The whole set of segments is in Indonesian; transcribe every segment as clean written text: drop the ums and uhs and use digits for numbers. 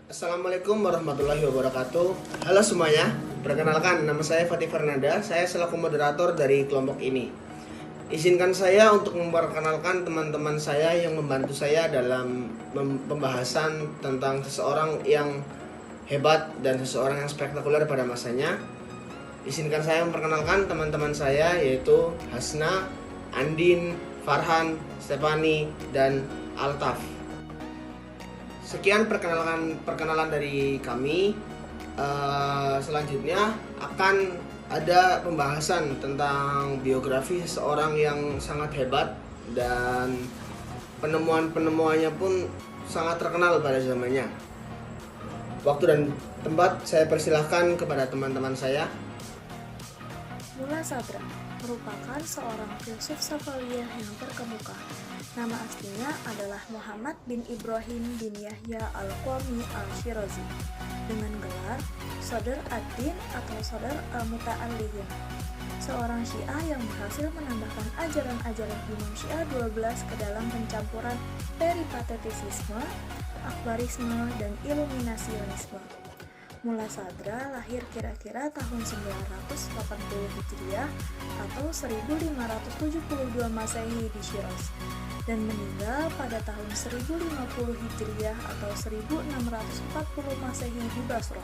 Assalamualaikum warahmatullahi wabarakatuh. Halo semuanya, perkenalkan nama saya Fatih Fernanda. Saya selaku moderator dari kelompok ini. Izinkan saya untuk memperkenalkan teman-teman saya yang membantu saya dalam pembahasan tentang seseorang yang hebat dan seseorang yang spektakuler pada masanya. Izinkan saya memperkenalkan teman-teman saya yaitu Hasna, Andin, Farhan, Stefani, dan Altaf. Sekian perkenalan dari kami. Selanjutnya akan ada pembahasan tentang biografi seseorang yang sangat hebat dan penemuan-penemuannya pun sangat terkenal pada zamannya. Waktu dan tempat saya persilahkan kepada teman-teman saya. Mulla Sadra merupakan seorang filsuf Safawiyah yang terkemuka. Nama aslinya adalah Muhammad bin Ibrahim bin Yahya al-Qawmi al-Shirazi dengan gelar Sadr ad-Din atau Sadr al-Muta'allihin, seorang Syiah yang berhasil menambahkan ajaran-ajaran Imam Syiah 12 ke dalam pencampuran peripatetisme, akbarisme, dan iluminasionisme. Mulla Sadra lahir kira-kira tahun 980 Hijriah atau 1572 Masehi di Syiraz dan meninggal pada tahun 1050 Hijriah atau 1640 Masehi di Basra.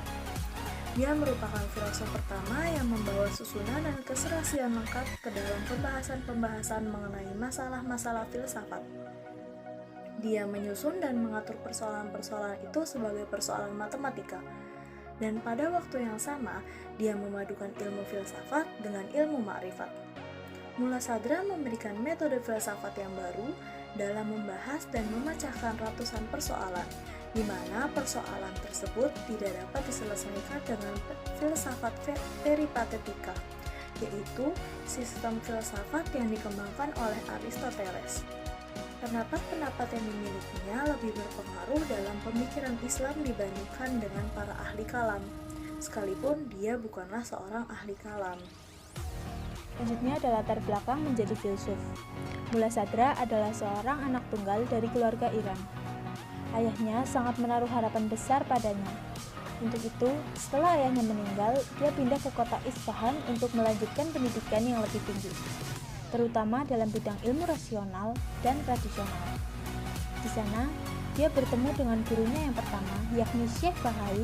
Dia merupakan filosof pertama yang membawa susunan dan keserasian lengkap ke dalam pembahasan-pembahasan mengenai masalah-masalah filsafat. Dia menyusun dan mengatur persoalan-persoalan itu sebagai persoalan matematika. Dan pada waktu yang sama, dia memadukan ilmu filsafat dengan ilmu ma'rifat. Mulla Sadra memberikan metode filsafat yang baru dalam membahas dan memecahkan ratusan persoalan, di mana persoalan tersebut tidak dapat diselesaikan dengan filsafat peripatetika, yaitu sistem filsafat yang dikembangkan oleh Aristoteles. Pendapat-pendapat yang dimilikinya lebih berpengaruh dalam pemikiran Islam dibandingkan dengan para ahli kalam, sekalipun dia bukanlah seorang ahli kalam. Selanjutnya adalah latar belakang menjadi filsuf. Mulla Sadra adalah seorang anak tunggal dari keluarga Iran. Ayahnya sangat menaruh harapan besar padanya. Untuk itu, setelah ayahnya meninggal, dia pindah ke kota Isfahan untuk melanjutkan pendidikan yang lebih tinggi, terutama dalam bidang ilmu rasional dan tradisional. Di sana, dia bertemu dengan gurunya yang pertama, yakni Syekh Bahai,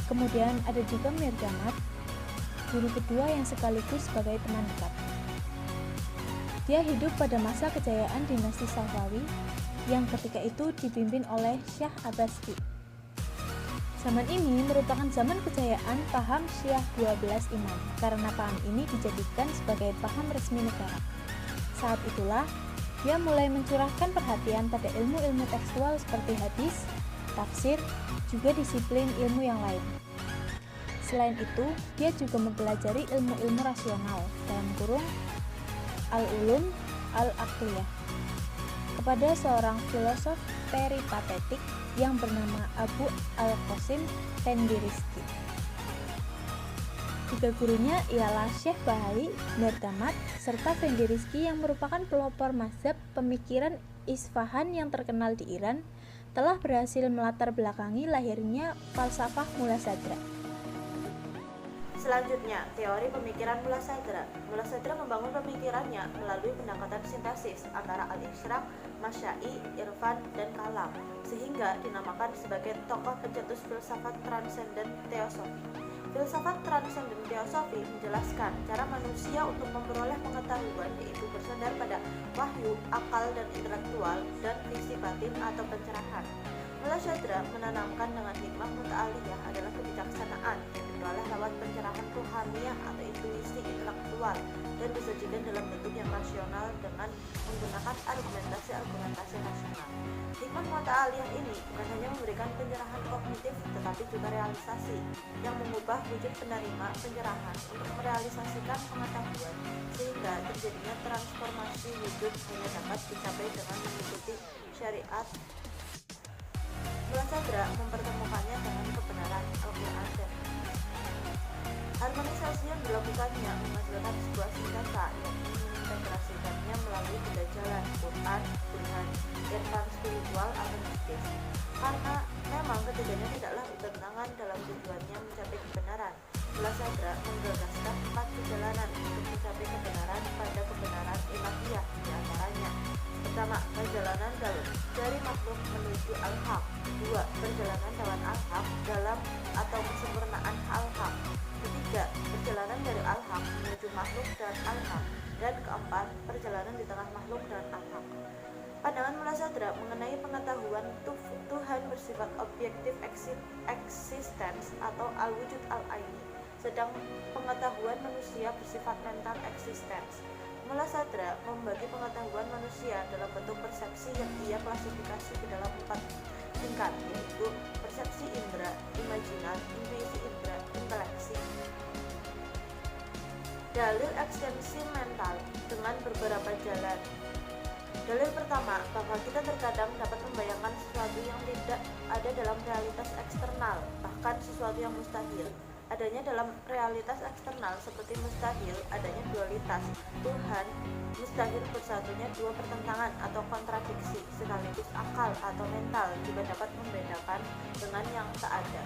kemudian ada juga Mirdamat, guru kedua yang sekaligus sebagai teman dekat. Dia hidup pada masa kejayaan dinasti Safawi yang ketika itu dipimpin oleh Syah Abbasi. Zaman ini merupakan zaman kejayaan paham Syiah 12 Imam, karena paham ini dijadikan sebagai paham resmi negara. Saat itulah, dia mulai mencurahkan perhatian pada ilmu-ilmu tekstual seperti hadis, tafsir, juga disiplin ilmu yang lain. Selain itu, dia juga mempelajari ilmu-ilmu rasional, dalam kurung al-ulum al-aqliyah, kepada seorang filosof peripatetik yang bernama Abu al-Qasim Penderecki. Tiga gurunya ialah Syekh Bahai, Mirdamat, serta Penderecki yang merupakan pelopor mazhab pemikiran Isfahan yang terkenal di Iran, telah berhasil melatar belakangi lahirnya falsafah Mulla Sadra. Selanjutnya, teori pemikiran Mulla Sadra. Mulla Sadra membangun pemikirannya melalui pendekatan sintesis antara al-isyraq, masyai, irfan, dan kalam, sehingga dinamakan sebagai tokoh pencetus filsafat transenden teosofi. Filsafat transenden teosofi menjelaskan cara manusia untuk memperoleh pengetahuan, yaitu bersandar pada wahyu, akal, dan intelektual, dan visi batin atau pencerahan. Mulla Sadra menanamkan dengan hikmah muta'aliyah adalah kebijaksanaan yang diperoleh lewat pencerahan ruhaniyah atau intuisi intelektual dan disajikan dalam bentuk yang rasional dengan menggunakan argumentasi rasional. Hikmah muta'aliyah ini bukan hanya memberikan pencerahan kognitif tetapi juga realisasi yang mengubah wujud penerima pencerahan untuk merealisasikan pengetahuan, sehingga terjadinya transformasi wujud hanya dapat dicapai dengan mengikuti syariat. Mulla Sadra mempertemukannya dengan kebenaran Al-Quran dan harmonisasi yang dilakukannya menghasilkan sebuah senjata yang mengintegrasikannya melalui tiga jalan: Quran, Tuhan, irfan spiritual atau mistis. Karena memang ketiganya tidaklah Mullah Sadra menggagaskan 4 perjalanan untuk mencapai kebenaran pada kebenaran ilahiyah. Di antaranya: pertama, perjalanan galus dari makhluk menuju al-haq. Kedua, perjalanan lawan al-haq dalam atau kesempurnaan al-haq. Ketiga, perjalanan dari al-haq menuju makhluk dan al-haq. Dan keempat, perjalanan di tengah makhluk dan al-haq. Pandangan Mullah Sadra mengenai pengetahuan Tuhan bersifat objektif eksistens atau al-wujud al-aini, sedang pengetahuan manusia bersifat mental eksistens. Mullah Sadra membagi pengetahuan manusia dalam bentuk persepsi yang ia klasifikasi ke dalam 4 tingkat, yaitu persepsi indera, imajinal, intuisi indera, inteleksi. Dalil ekstensi mental dengan beberapa jalan. Dalil pertama, bahwa kita terkadang dapat membayangkan sesuatu yang tidak ada dalam realitas eksternal, bahkan sesuatu yang mustahil. Adanya dalam realitas eksternal seperti mustahil adanya dualitas Tuhan, mustahil bersatunya dua pertentangan atau kontradiksi, sekaligus akal atau mental juga dapat membedakan dengan yang tak ada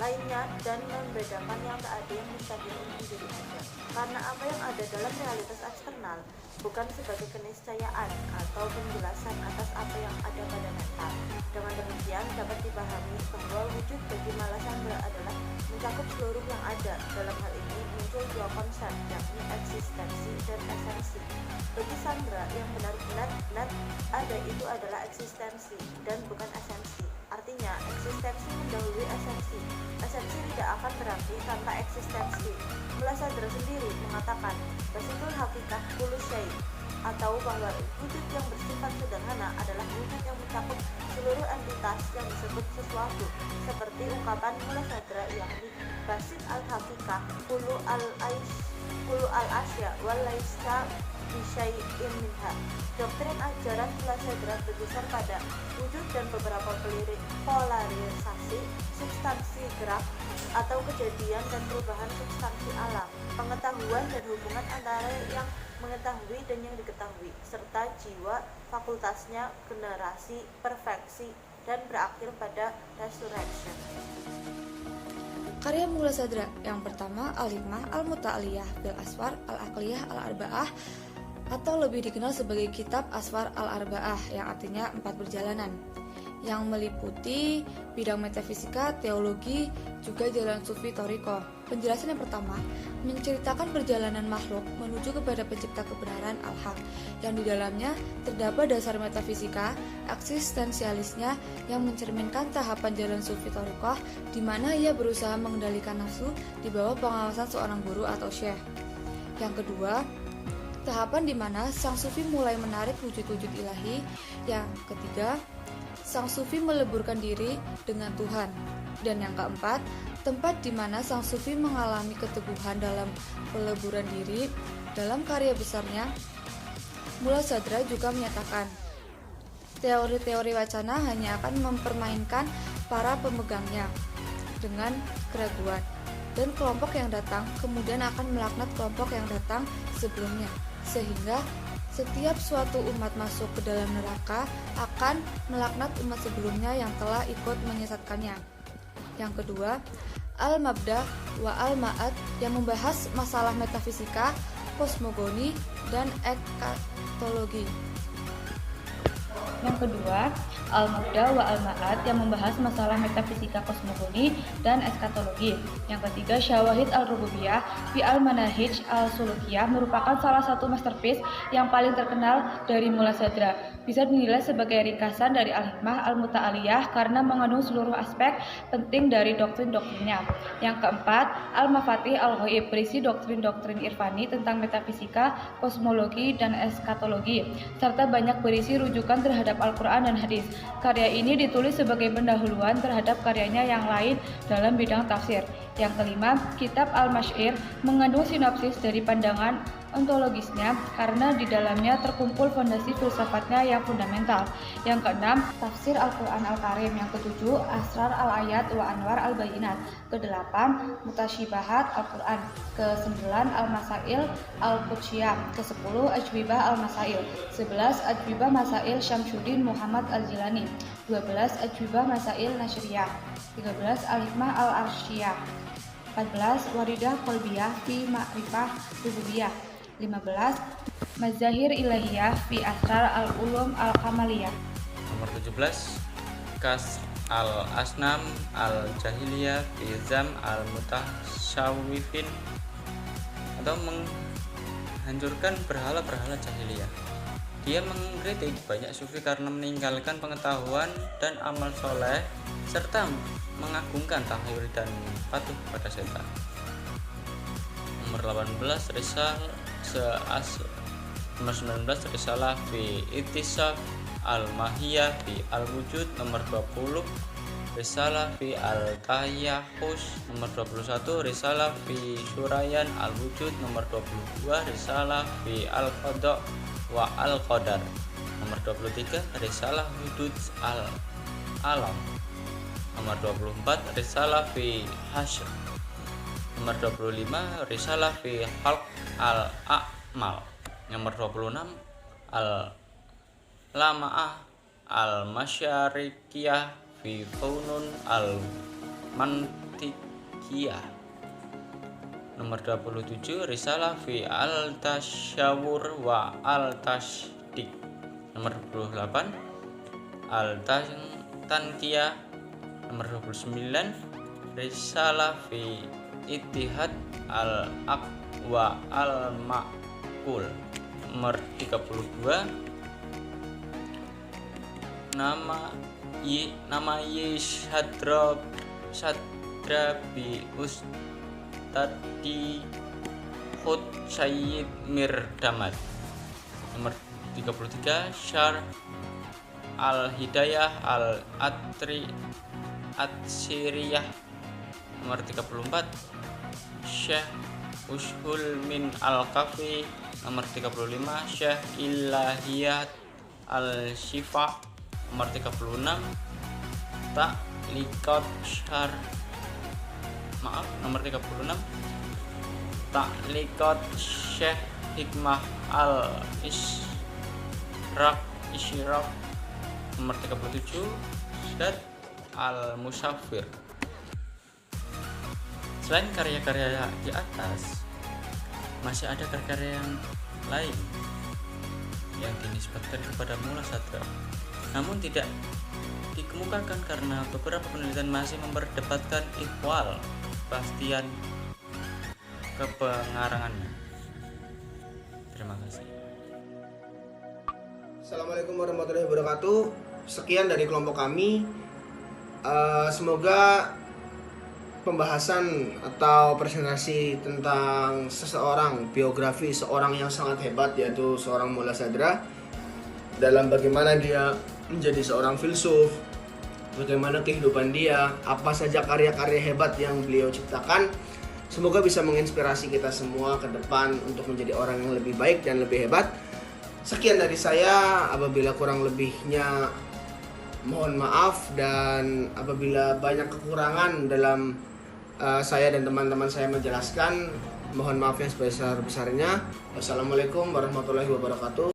lainnya dan membedakan yang tak ada yang mustahil menjadi ada. Karena apa yang ada dalam realitas eksternal bukan sebagai keniscayaan atau penjelasan atas apa yang ada pada mental. Dengan demikian dapat dipahami bahwa wujud bagi Mullah Sadra adalah mencakup seluruh yang ada. Dalam hal ini muncul dua konsep, yakni eksistensi dan esensi. Bagi Sadra yang benar-benar ada itu adalah eksistensi dan bukan esensi. Artinya eksistensi mendahului esensi. Esensi tidak akan berarti tanpa eksistensi. Mullah Sadra sendiri mengatakan basitul hakikah kullu syai', atau bahwa wujud yang bersifat sederhana adalah wujud yang mencakup seluruh entitas yang disebut sesuatu, seperti ungkapan Mullah Sadra yakni basit al-hakikah kullu al-asya wal laisa bisyai'in minha. Doktrin ajaran Mullah Sadra berdasar pada wujud dan beberapa polarisasi substansi gerak atau kejadian dan perubahan substansi alam, pengetahuan dan hubungan antara yang mengetahui dan yang diketahui, serta jiwa, fakultasnya, generasi, perfeksi, dan berakhir pada resurrection. Karya Mullah Sadra yang pertama, Al-Hikmah Al-Muta'aliyah bil Asfar Al-Aqliyah Al-Arba'ah, atau lebih dikenal sebagai Kitab Asfar Al-Arba'ah, yang artinya 4 perjalanan, yang meliputi bidang metafisika, teologi, juga jalan sufi Thariqah. Penjelasan yang pertama menceritakan perjalanan makhluk menuju kepada pencipta kebenaran Al-Haq, yang di dalamnya terdapat dasar metafisika eksistensialisnya yang mencerminkan tahapan jalan sufi Thariqah, di mana ia berusaha mengendalikan nafsu di bawah pengawasan seorang guru atau syekh. Yang kedua, tahapan di mana sang sufi mulai menarik wujud-wujud ilahi. Yang ketiga, sang sufi meleburkan diri dengan Tuhan. Dan yang keempat, tempat di mana sang sufi mengalami keteguhan dalam peleburan diri. Dalam karya besarnya, Mullah Sadra juga menyatakan teori-teori wacana hanya akan mempermainkan para pemegangnya dengan keraguan, dan kelompok yang datang kemudian akan melaknat kelompok yang datang sebelumnya, sehingga setiap suatu umat masuk ke dalam neraka akan melaknat umat sebelumnya yang telah ikut menyesatkannya. Yang kedua, Al-Mabda wa Al-Ma'ad, yang membahas masalah metafisika, kosmogoni, dan ekatologi. Yang kedua, Al-Mabda wa Al-Ma'ad, yang membahas masalah metafisika, kosmogoni, dan eskatologi. Yang ketiga, Syawahid Al-Rububiyah fi Al-Manahij Al-Sulukiyah, merupakan salah satu masterpiece yang paling terkenal dari Mullah Sadra. Bisa dinilai sebagai ringkasan dari Al-Hikmah Al-Muta'aliyah karena mengandung seluruh aspek penting dari doktrin-doktrinnya. Yang keempat, Al-Mafatih Al-Ghaib, berisi doktrin-doktrin irfani tentang metafisika, kosmologi, dan eskatologi, serta banyak berisi rujukan terhadap Al-Quran dan hadis. Karya ini ditulis sebagai pendahuluan terhadap karyanya yang lain dalam bidang tafsir. Yang kelima, Kitab Al-Mash'ir mengandung sinopsis dari pandangan ontologisnya karena di dalamnya terkumpul fondasi filsafatnya yang fundamental. Yang keenam, Tafsir Al-Quran Al-Karim. Yang ketujuh, Asrar Al-Ayat wa Anwar Al-Bayinat. Kedelapan, Mutasyibahat Al-Quran. Kesembilan, Al-Masail Al-Qudsiyah. Kesepuluh, Ajwibah Al-Masail. 11, Ajwibah Masail Syamsuddin Muhammad Al-Jilani. 12, Ajwibah Masail Nasriyah. 13, Al-Hikmah Al-Arsyiyah. 14. Waridah Qalbiyah fi Ma'rifah Rububiyah. 15. Mazahir Ilahiyah fi Asrar al-Ulum al-Kamaliyah. Nomor 17. Kas al-Asnam al-Jahiliyah fi Zam al-Mutasyawifin, atau menghancurkan berhala-berhala jahiliyah. Dia mengkritik banyak sufi karena meninggalkan pengetahuan dan amal soleh serta mengagungkan tahlil dan patuh pada setan. Nomor 18. Nomor 19. Risalah fi Ittisaf al-Mahiyah fi al-Wujud. Nomor 20. Risalah fi al-Tayyahus. Nomor 21. Risalah fi Surayan al-Wujud. Nomor 22. Risalah fi al-Qada wa al-Qadar. Nomor 23. Risalah Hudud al-Alam. Nomor 24. Risalah fi Hashr. Nomor 25. Risalah fi Khalq al-A'mal. Nomor 26. Al-Lama'ah al-Masyarikiyah fi Funun al-Mantikiyah. Nomor 27. Risalah fi al-Tasyawur wa al-Tasdik. Nomor 28. Al-Tankiyah. Nomor 29. Risalah fi Ittihad al-Aqwa al-Ma'qul. Nomor 32. Nama Sadra bi Ustadi Khud Sayyid Mirdamad. Nomor 33. Syarh al-Hidayah al-Atsiriyah. Nomor 34. Syekh Ushul min al-Kafi. Nomor 35. Syekh Ilahiyat al-Syifa. Nomor 36. Nomor 36. Ta'liqat Syekh Hikmah al-Isyraq. Nomor 37. Syed al-Musafir. Selain karya-karya di atas, masih ada karya-karya yang lain yang dinisbatkan kepada Mullah Sadra, namun tidak dikemukakan karena beberapa penelitian masih memperdebatkan ihwal kepastian kepengarangannya. Terima kasih. Assalamualaikum warahmatullahi wabarakatuh. Sekian dari kelompok kami. Semoga pembahasan atau presentasi tentang seseorang, biografi seorang yang sangat hebat, yaitu seorang Mullah Sadra, dalam bagaimana dia menjadi seorang filsuf, bagaimana kehidupan dia, apa saja karya-karya hebat yang beliau ciptakan. Semoga bisa menginspirasi kita semua ke depan untuk menjadi orang yang lebih baik dan lebih hebat. Sekian dari saya, apabila kurang lebihnya mohon maaf, dan apabila banyak kekurangan dalam saya dan teman-teman saya menjelaskan, mohon maaf yang sebesar-besarnya. Wassalamualaikum warahmatullahi wabarakatuh.